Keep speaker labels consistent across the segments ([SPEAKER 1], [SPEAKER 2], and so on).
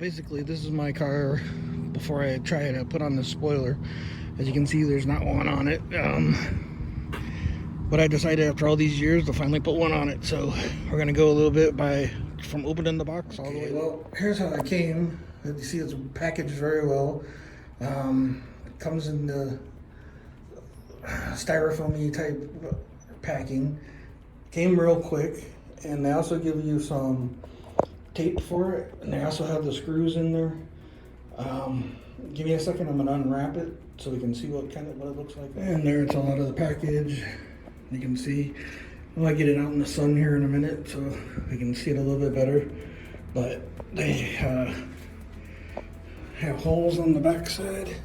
[SPEAKER 1] basically this is my car before I try to put on the spoiler. As you can see, there's not one on it. But I decided after all these years to finally put one on it. So we're gonna go a little bit from opening the box all the way. Well, here's how it came. As you see, it's packaged very well. It comes in the styrofoam-y type packing. Came real quick, and they also give you some tape for it, and they also have the screws in there. Give me a second, I'm gonna unwrap it so we can see what it looks like. And there it's all out of the package. You can see, I might get it out in the sun here in a minute so we can see it a little bit better. But they have holes on the back side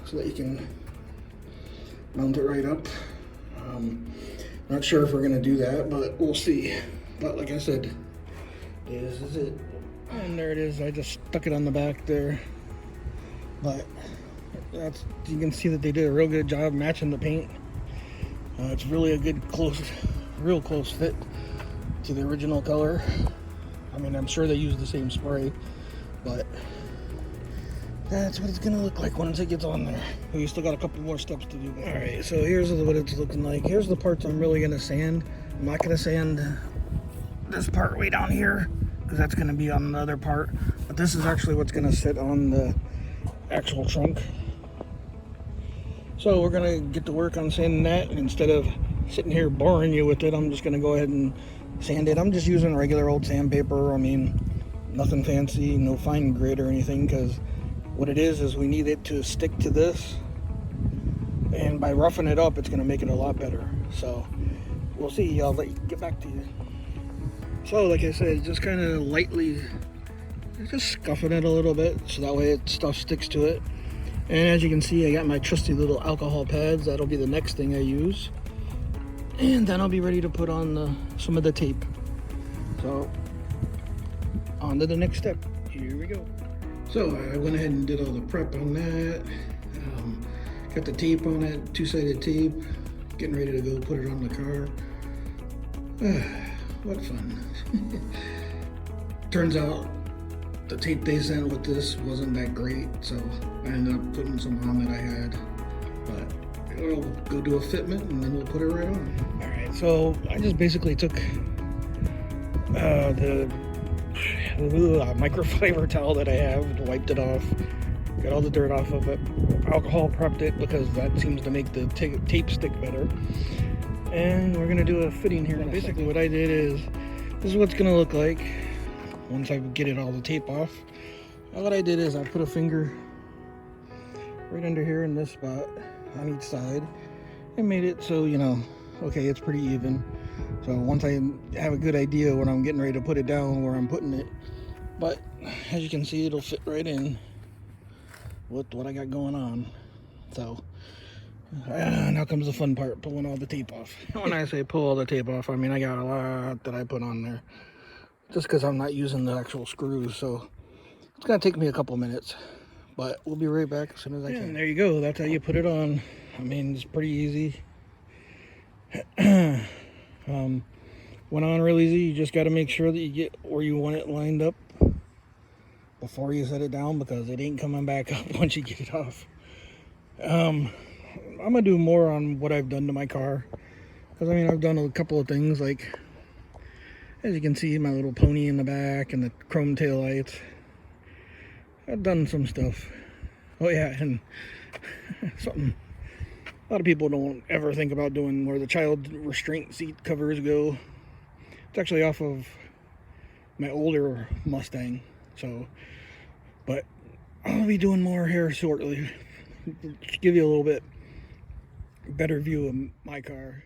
[SPEAKER 1] so that you can mount it right up. Not sure if we're gonna do that, but we'll see. But like I said, this is it. And there it is. I just stuck it on the back there. But you can see that they did a real good job matching the paint. It's really a good real close fit to the original color. I mean, I'm sure they use the same spray, but that's what it's gonna look like once it gets on there. We still got a couple more steps to do. All right, so here's what it's looking like. Here's the parts I'm really gonna sand. I'm not gonna sand this part way down here because that's gonna be on the other part. But this is actually what's gonna sit on the actual trunk. So we're gonna get to work on sanding that, and instead of sitting here boring you with it, I'm just gonna go ahead and sand it. I'm just using regular old sandpaper. I mean, nothing fancy, no fine grit or anything, because what it is we need it to stick to this, and by roughing it up, it's gonna make it a lot better. So we'll see. I'll get back to you. So like I said, just kind of lightly just scuffing it a little bit so that way stuff sticks to it. And as you can see, I got my trusty little alcohol pads. That'll be the next thing I use, and then I'll be ready to put on some of the tape. So on to the next step. Here we go. So I went ahead and did all the prep on that. Got the tape on it, two-sided tape. Getting ready to go put it on the car. What fun. Turns out the tape they sent with this wasn't that great, so I ended up putting some on that I had. But we'll go do a fitment and then we'll put it right on. All right, so I just basically took the microfiber towel that I have, wiped it off, got all the dirt off of it, alcohol prepped it because that seems to make the tape stick better. And we're gonna do a fitting here. Basically what I did is, this is what's gonna look like once I get all the tape off. And what I did is I put a finger right under here in this spot on each side and made it so, you know, okay, it's pretty even. So once I have a good idea when I'm getting ready to put it down, where I'm putting it, but as you can see, it'll fit right in with what I got going on. So now comes the fun part, pulling all the tape off. When I say pull all the tape off, I mean I got a lot that I put on there, just because I'm not using the actual screws. So it's gonna take me a couple minutes, but we'll be right back as soon as I can. And there you go. That's how you put it on. I mean, it's pretty easy. Went on real easy. You just got to make sure that you get where you want it lined up before you set it down, because it ain't coming back up once you get it off. I'm gonna do more on what I've done to my car, because I mean, I've done a couple of things, like as you can see, my little pony in the back and the chrome tail lights. I've done some stuff. Oh yeah, and something a lot of people don't ever think about doing, where the child restraint seat covers go. It's actually off of my older Mustang. So, but I'll be doing more here shortly. Give you a little bit better view of my car.